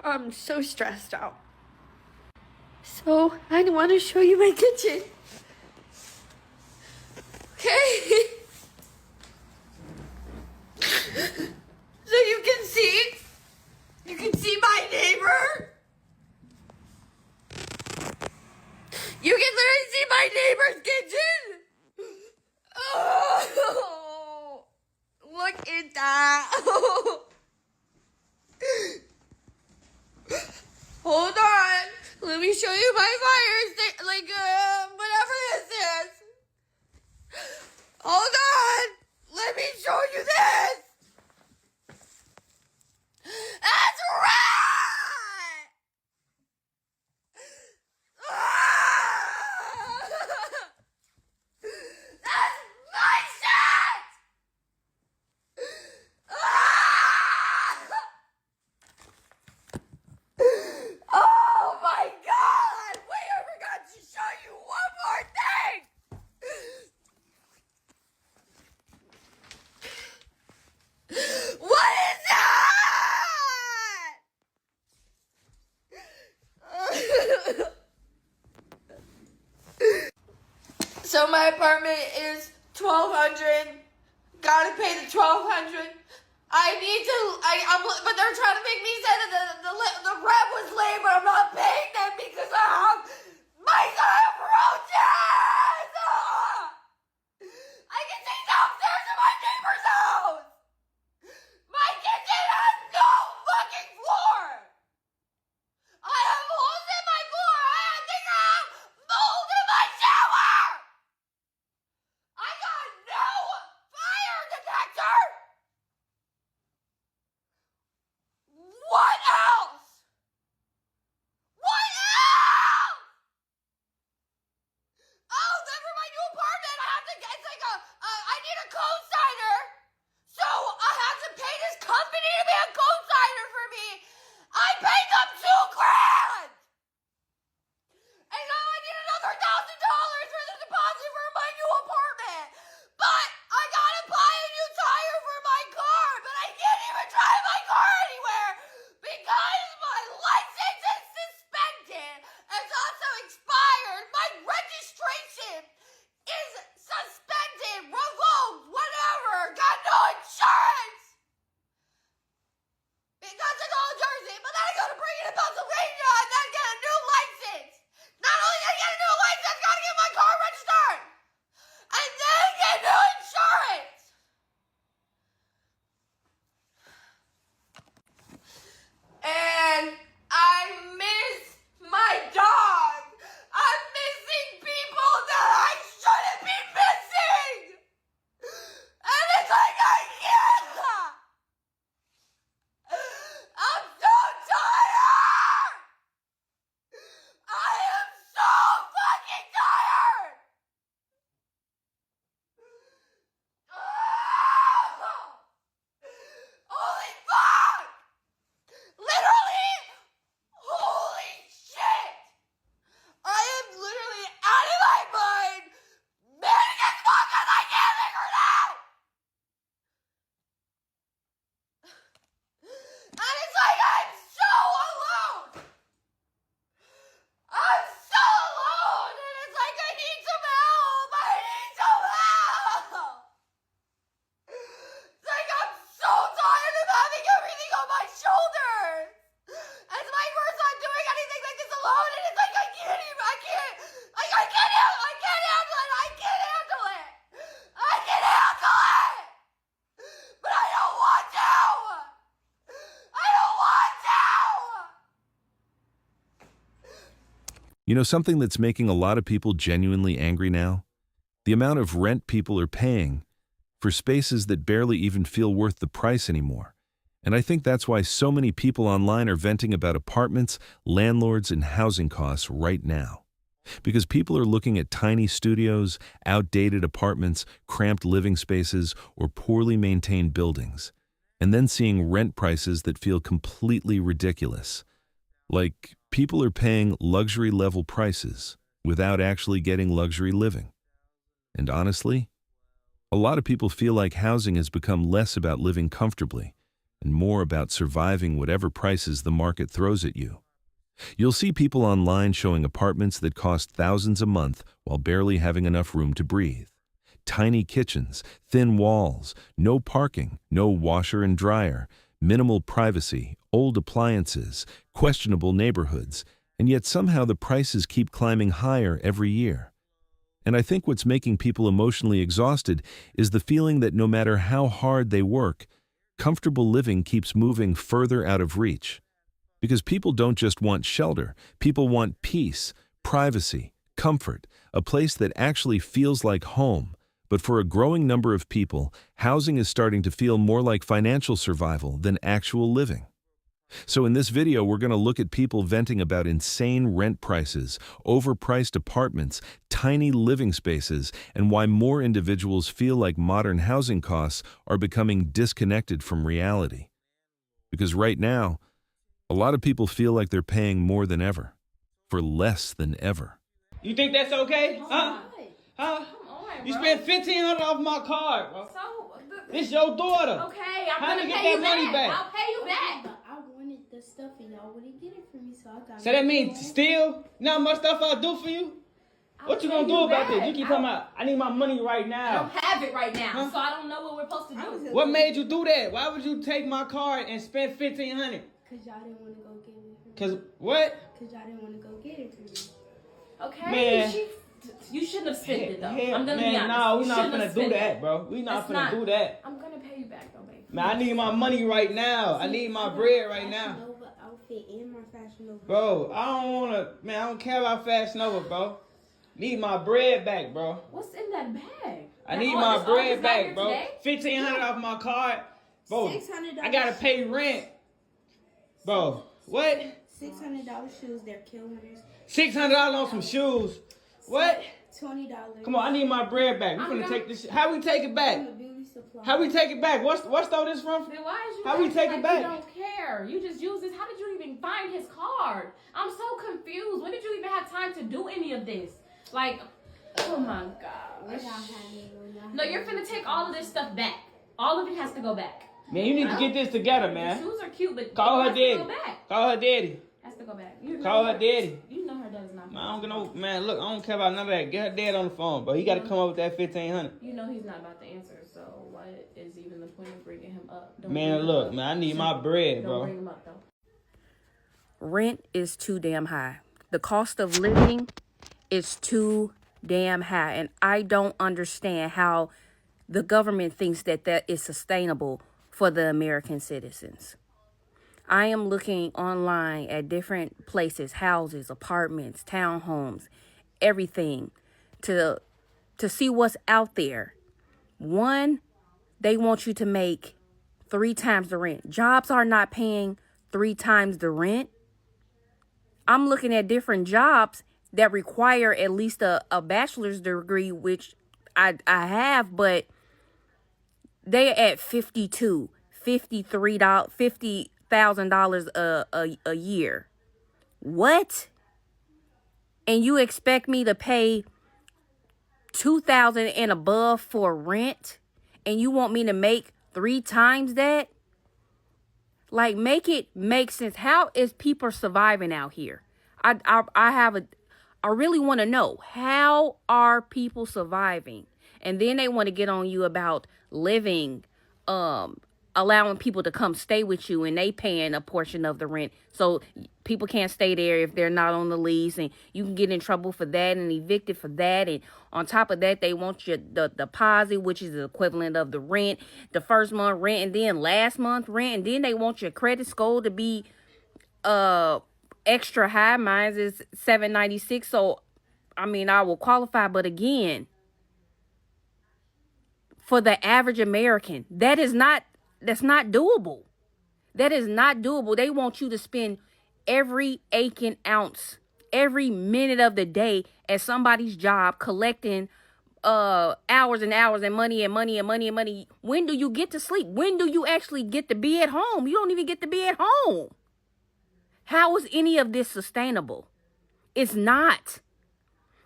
I'm so stressed out. So I want to show you my kitchen. Okay? So you can see my neighbor. You can literally see my neighbor's kitchen. Oh, look at that. Hold on. Let me show you my fire whatever this is. Hold on. Let me show you this. That's right. That's my shit. Oh my God! Wait, I forgot to show you one more thing! What is that? So my apartment is $1,200. Gotta pay the $1,200. But they're trying to make me say that the rent was late, but I'm not paying them because I have my cockroaches! I can see downstairs in my neighbor's house! My kitchen has no fucking floor! I have holes in my floor! I think I have mold in my shower! I got no fire detector! What else? What else? Oh, then for my new apartment, I need a co-signer. So I have to pay this company to be a co-signer for me. I paid them $2,000. And now I need another $1,000 for the deposit for my new apartment. But I gotta buy a new tire for my car, but I can't even drive my car anywhere. Because my license is suspended, it's also expired, my registration is suspended, revoked, whatever, got no insurance. Because it's all Jersey, but then I gotta bring it to Pennsylvania and then get a new license. Not only did I get a new license, I gotta get my car registered. And then get new insurance. And I miss my dog. I'm missing people that I shouldn't be missing. And it's like I can't. I'm so tired. I am so fucking tired. Holy fuck. Literally, holy shit! I am literally out of my mind, mad as fuck because I can't figure it out! And it's like I'm so alone! I'm so alone! And it's like I need some help! I need some help! It's like I'm so tired of having everything on my shoulders! It's my first time doing anything like this alone, and it's like I can't handle it! I can't handle it! I can't handle it! But I don't want to! I don't want to! You know something that's making a lot of people genuinely angry now? The amount of rent people are paying for spaces that barely even feel worth the price anymore. And I think that's why so many people online are venting about apartments, landlords, and housing costs right now. Because people are looking at tiny studios, outdated apartments, cramped living spaces, or poorly maintained buildings, and then seeing rent prices that feel completely ridiculous. Like, people are paying luxury-level prices without actually getting luxury living. And honestly, a lot of people feel like housing has become less about living comfortably and more about surviving whatever prices the market throws at you. You'll see people online showing apartments that cost thousands a month while barely having enough room to breathe. Tiny kitchens, thin walls, no parking, no washer and dryer, minimal privacy, old appliances, questionable neighborhoods, and yet somehow the prices keep climbing higher every year. And I think what's making people emotionally exhausted is the feeling that no matter how hard they work, comfortable living keeps moving further out of reach. Because people don't just want shelter, people want peace, privacy, comfort, a place that actually feels like home. But for a growing number of people, housing is starting to feel more like financial survival than actual living. So in this video, we're going to look at people venting about insane rent prices, overpriced apartments, tiny living spaces, and why more individuals feel like modern housing costs are becoming disconnected from reality. Because right now, a lot of people feel like they're paying more than ever, for less than ever. You think that's okay? Huh? Huh? Come on, You bro. spent $1,500 off my card, bro. So, This your daughter. okay, I'm How gonna to pay get you that money back? I'll pay you back. But I wanted the stuff and y'all wouldn't get it for me, so I got So that means steal? Not much stuff I'll do for you? What you gonna do about this? You keep talking about, I need my money right I now. don't have it right now, Huh? so I don't know what we're supposed to do. What made you do that? Why would you take my card and spend $1,500? Cause y'all didn't want to go get it for me. Cause what? Cause y'all didn't want to go get it for me. Okay, Man. you shouldn't have spent it though. Hell, I'm gonna be man, honest. no, You we not shouldn't have finna do spent that, it. bro. We not That's finna do that. I'm gonna pay you back though, babe. Man, I need my money right now. I need my bread right now. Fashion Nova outfit and my Fashion Nova. Bro, I don't wanna, man, I don't care about Fashion Nova, bro. Need my bread back, bro. What's in that bag? I need All my this- all bread this back, here bro. today? $1,500 off my card. Bro, $600. I gotta pay rent. Bro, what? $600 shoes. They're kill winners. $600 on some shoes. What? $20. Come on, I need my bread back. We I'm finna gonna- take this shit. How we take it From back? the beauty supply. How we take it back? What store this from? Then why is you How we acting take it like back? You don't care. You just use this. How did you even find his card? I'm so confused. When did you even have time to do any of this? Like, oh my When gosh. y'all had me, when y'all No, had you're me. finna take all of this stuff back. All of it has to go back. Man, you need to get this together, The man. shoes are cute, but Call it her has to go daddy. back. Call her daddy. Has to go back. You know Call her daddy. You know her dad's not. Man, I don't get no, man, look, I don't care about none of that. Get her dad on the phone, bro. He gotta come up with that $1,500. You know he's not about to answer. So what is even the point of bringing him up? Don't Man, bring him look, up. man, I need my bread, Don't bro. bring him up though. Rent is too damn high. The cost of living is too damn high. And I don't understand how the government thinks that that is sustainable for the American citizens. I am looking online at different places, houses, apartments, townhomes, everything to see what's out there. One, they want you to make 3 times the rent. Jobs are not paying 3 times the rent. I'm looking at different jobs that require at least a bachelor's degree, which I have, but they're at $52,000, $50,000 a year. What? And you expect me to pay $2,000 and above for rent, and you want me to make 3 times that? Like, make it make sense. How is people surviving out here? I really want to know, how are people surviving? And then they want to get on you about living, allowing people to come stay with you, and they paying a portion of the rent. So people can't stay there if they're not on the lease, and you can get in trouble for that and evicted for that. And on top of that, they want the deposit, which is the equivalent of the rent, the first month rent, and then last month rent. And then they want your credit score to be extra high. Mine is 796. So, I mean, I will qualify. But again, for the average American, that's not doable. That is not doable. They want you to spend every aching ounce, every minute of the day at somebody's job, collecting hours and hours and money and money and money and money. When do you get to sleep? When do you actually get to be at home? You don't even get to be at home. How is any of this sustainable? It's not.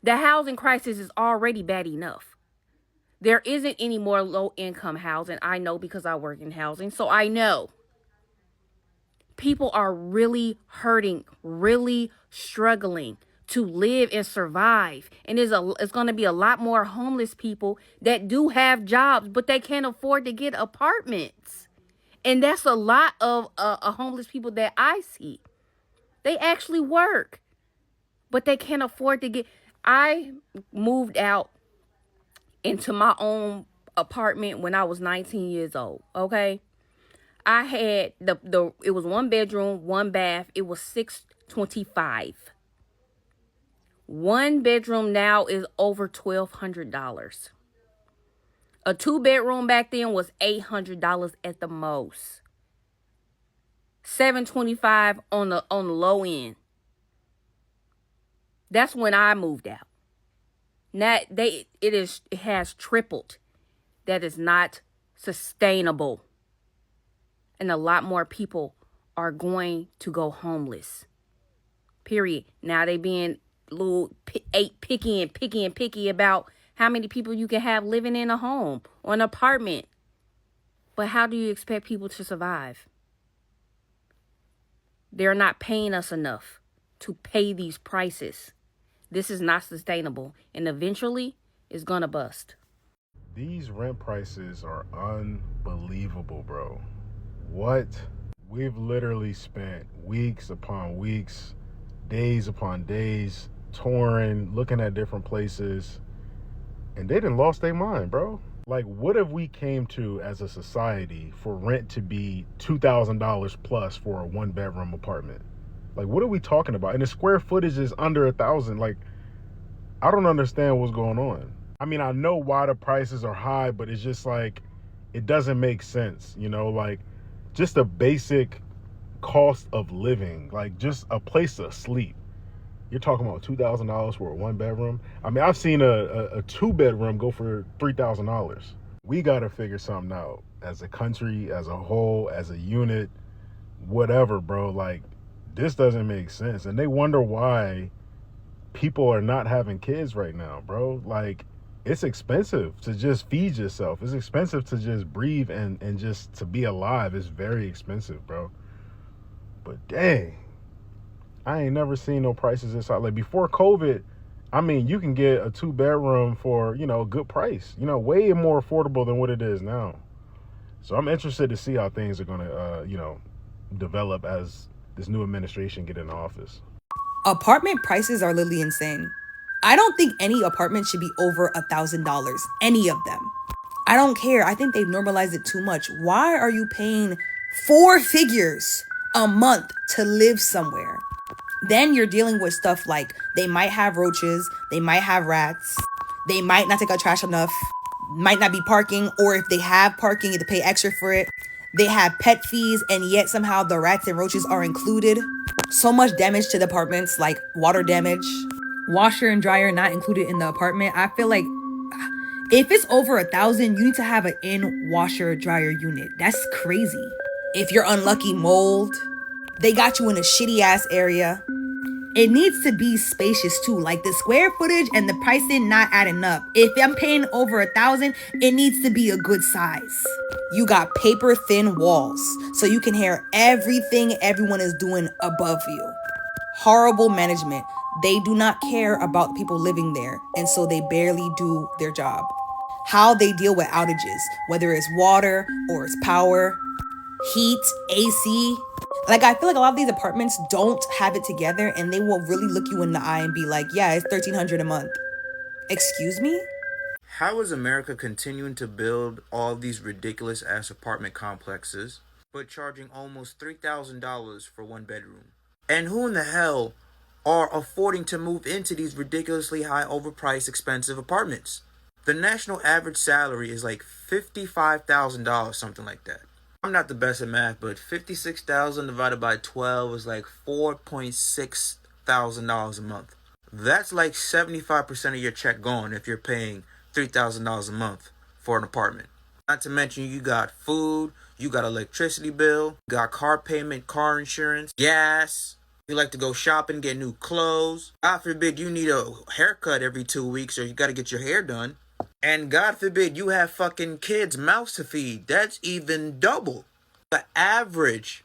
The housing crisis is already bad enough. There isn't any more low-income housing. I know because I work in housing, so I know. People are really hurting, really struggling to live and survive. And it's going to be a lot more homeless people that do have jobs, but they can't afford to get apartments. And that's a lot of homeless people that I see. They actually work, but they can't afford to get. I moved out into my own apartment when I was 19 years old, okay? I had it was 1 bedroom, 1 bath. It was $625. 1 bedroom now is over $1,200. A 2-bedroom back then was $800 at the most. $725 on the low end. That's when I moved out. Now it has tripled. That is not sustainable. And a lot more people are going to go homeless. Period. Now they being little picky about how many people you can have living in a home or an apartment. But how do you expect people to survive? They're not paying us enough to pay these prices. This is not sustainable, and eventually it's gonna bust. These rent prices are unbelievable, bro. What? We've literally spent weeks upon weeks, days upon days, touring, looking at different places, and they done lost their mind, bro. Like, what have we came to as a society for rent to be $2,000 plus for a 1-bedroom apartment? Like, what are we talking about? And the square footage is under 1,000. Like, I don't understand what's going on. I mean, I know why the prices are high, but it's just like, it doesn't make sense, you know? Like, just a basic cost of living, like just a place to sleep. You're talking about $2,000 for a 1-bedroom. I mean, I've seen a 2-bedroom go for $3,000. We got to figure something out as a country, as a whole, as a unit, whatever, bro. Like, this doesn't make sense. And they wonder why people are not having kids right now, bro. Like, it's expensive to just feed yourself. It's expensive to just breathe and just to be alive. It's very expensive, bro. But dang, I ain't never seen no prices this high. Like, before COVID, I mean, you can get a 2-bedroom for, you know, a good price. You know, way more affordable than what it is now. So I'm interested to see how things are going to, develop as this new administration get in office. Apartment prices are literally insane. I don't think any apartment should be over $1,000. Any of them. I don't care. I think they've normalized it too much. Why are you paying 4 figures a month to live somewhere? Then you're dealing with stuff like they might have roaches, they might have rats, they might not take out trash enough, might not be parking, or if they have parking, you have to pay extra for it. They have pet fees, and yet somehow the rats and roaches are included. So much damage to the apartments, like water damage. Washer and dryer not included in the apartment. I feel like if it's over 1,000, you need to have an in washer dryer unit. That's crazy. If you're unlucky, mold. They got you in a shitty ass area. It needs to be spacious too. Like, the square footage and the pricing not adding up. If I'm paying over 1,000, it needs to be a good size. You got paper thin walls, so you can hear everything everyone is doing above you. Horrible management. They do not care about the people living there, and so they barely do their job. How they deal with outages, whether it's water or it's power, heat, AC. Like, I feel like a lot of these apartments don't have it together, and they will really look you in the eye and be like, yeah, it's $1,300 a month. Excuse me? How is America continuing to build all these ridiculous ass apartment complexes, but charging almost $3,000 for 1 bedroom? And who in the hell are affording to move into these ridiculously high, overpriced, expensive apartments? The national average salary is like $55,000, something like that. I'm not the best at math, but 56,000 divided by 12 is like $4.6 thousand a month. That's like 75% of your check gone if you're paying $3,000 a month for an apartment. Not to mention, you got food, you got electricity bill, you got car payment, car insurance, gas. You like to go shopping, get new clothes. God forbid you need a haircut every 2 weeks, or you got to get your hair done. And God forbid you have fucking kids, mouths to feed. That's even double. The average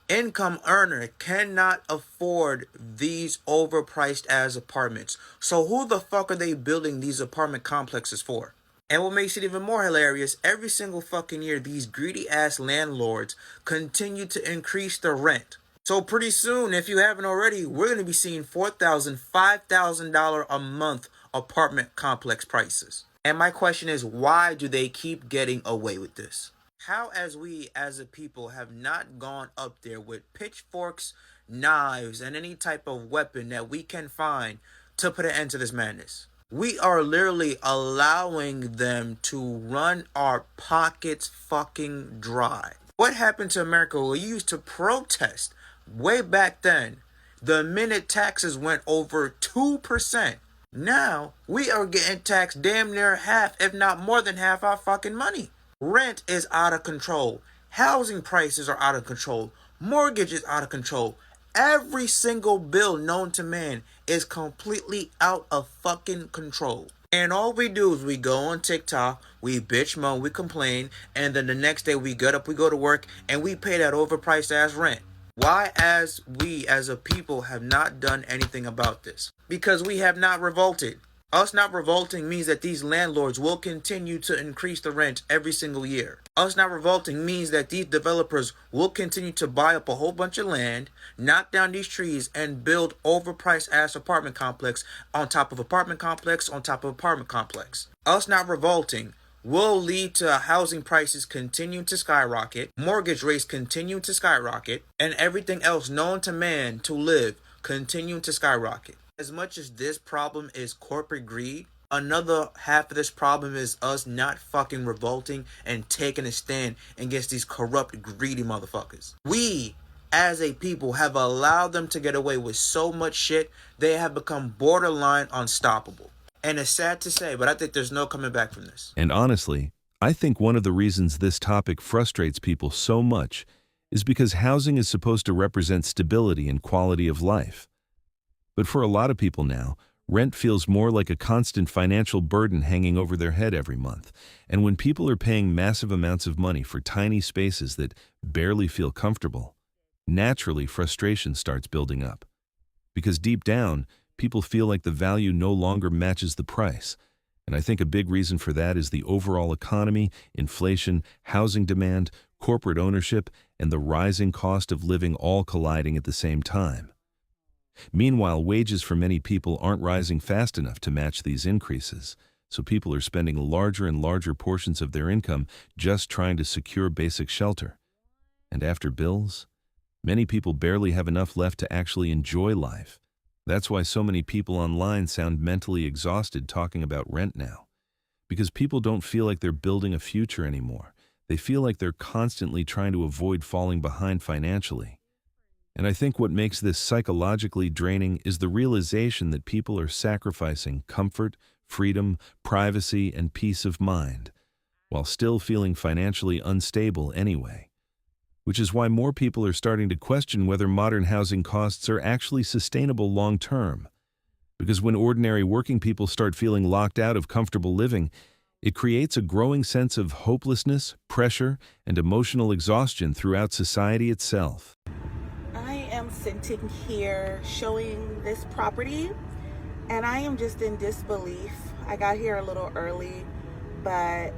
income earner cannot afford these overpriced ass apartments. So who the fuck are they building these apartment complexes for? And what makes it even more hilarious, every single fucking year, these greedy ass landlords continue to increase the rent. So pretty soon, if you haven't already, we're going to be seeing $4,000, $5,000 a month apartment complex prices. And my question is, why do they keep getting away with this? How, as we as a people have not gone up there with pitchforks, knives, and any type of weapon that we can find to put an end to this madness? We are literally allowing them to run our pockets fucking dry. What happened to America? We used to protest way back then. The minute taxes went over 2%. Now, we are getting taxed damn near half, if not more than half our fucking money. Rent is out of control. Housing prices are out of control. Mortgage is out of control. Every single bill known to man is completely out of fucking control. And all we do is we go on TikTok, we bitch moan, we complain, and then the next day we get up, we go to work, and we pay that overpriced ass rent. Why, as we as a people have not done anything about this? Because we have not revolted. Us not revolting means that these landlords will continue to increase the rent every single year. Us not revolting means that these developers will continue to buy up a whole bunch of land, knock down these trees, and build overpriced ass apartment complex on top of apartment complex on top of apartment complex. Us not revolting will lead to housing prices continuing to skyrocket, mortgage rates continuing to skyrocket, and everything else known to man to live continuing to skyrocket. As much as this problem is corporate greed, another half of this problem is us not fucking revolting and taking a stand against these corrupt, greedy motherfuckers. We, as a people, have allowed them to get away with so much shit, they have become borderline unstoppable. And it's sad to say, but I think there's no coming back from this. And honestly, I think one of the reasons this topic frustrates people so much is because housing is supposed to represent stability and quality of life. But for a lot of people now, rent feels more like a constant financial burden hanging over their head every month. And when people are paying massive amounts of money for tiny spaces that barely feel comfortable, naturally frustration starts building up. Because deep down, people feel like the value no longer matches the price. And I think a big reason for that is the overall economy, inflation, housing demand, corporate ownership, and the rising cost of living all colliding at the same time. Meanwhile, wages for many people aren't rising fast enough to match these increases, so people are spending larger and larger portions of their income just trying to secure basic shelter. And after bills, many people barely have enough left to actually enjoy life. That's why so many people online sound mentally exhausted talking about rent now. Because people don't feel like they're building a future anymore. They feel like they're constantly trying to avoid falling behind financially. And I think what makes this psychologically draining is the realization that people are sacrificing comfort, freedom, privacy, and peace of mind, while still feeling financially unstable anyway. Which is why more people are starting to question whether modern housing costs are actually sustainable long-term. Because when ordinary working people start feeling locked out of comfortable living, it creates a growing sense of hopelessness, pressure, and emotional exhaustion throughout society itself. I am sitting here showing this property, and I am just in disbelief. I got here a little early, but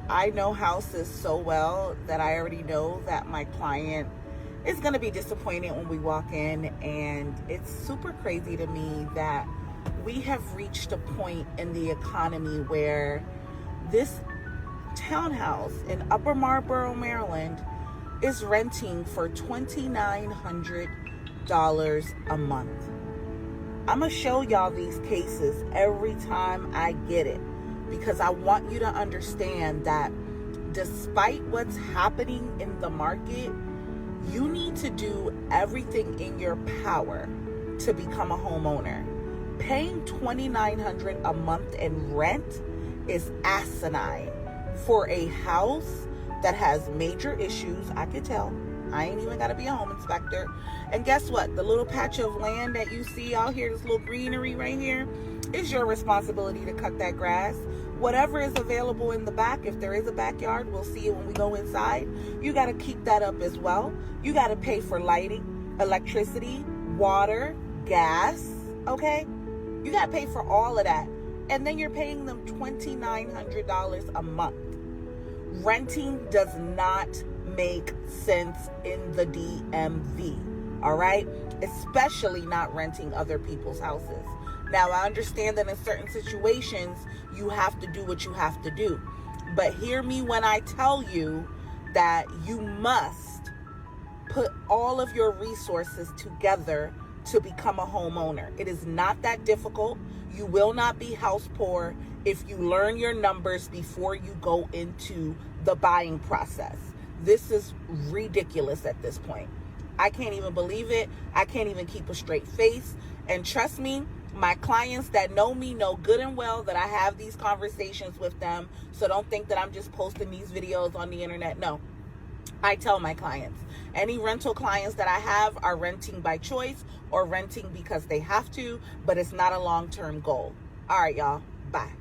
I know houses so well that I already know that my client is going to be disappointed when we walk in. And it's super crazy to me that we have reached a point in the economy where this townhouse in Upper Marlboro, Maryland is renting for $2,900 a month. I'm going to show y'all these cases every time I get it, because I want you to understand that despite what's happening in the market, you need to do everything in your power to become a homeowner. Paying $2,900 a month in rent is asinine for a house that has major issues. I could tell. I ain't even got to be a home inspector. And guess what? The little patch of land that you see out here, this little greenery right here, is your responsibility to cut that grass. Whatever is available in the back, if there is a backyard, we'll see it when we go inside. You got to keep that up as well. You got to pay for lighting, electricity, water, gas, okay? You got to pay for all of that. And then you're paying them $2,900 a month. Renting does not make sense in the DMV, all right? Especially not renting other people's houses. Now, I understand that in certain situations, you have to do what you have to do. But hear me when I tell you that you must put all of your resources together to become a homeowner. It is not that difficult. You will not be house poor if you learn your numbers before you go into the buying process. This is ridiculous at this point. I can't even believe it. I can't even keep a straight face. And trust me, my clients that know me know good and well that I have these conversations with them. So don't think that I'm just posting these videos on the internet. No, I tell my clients. Any rental clients that I have are renting by choice or renting because they have to, but it's not a long-term goal. All right, y'all. Bye.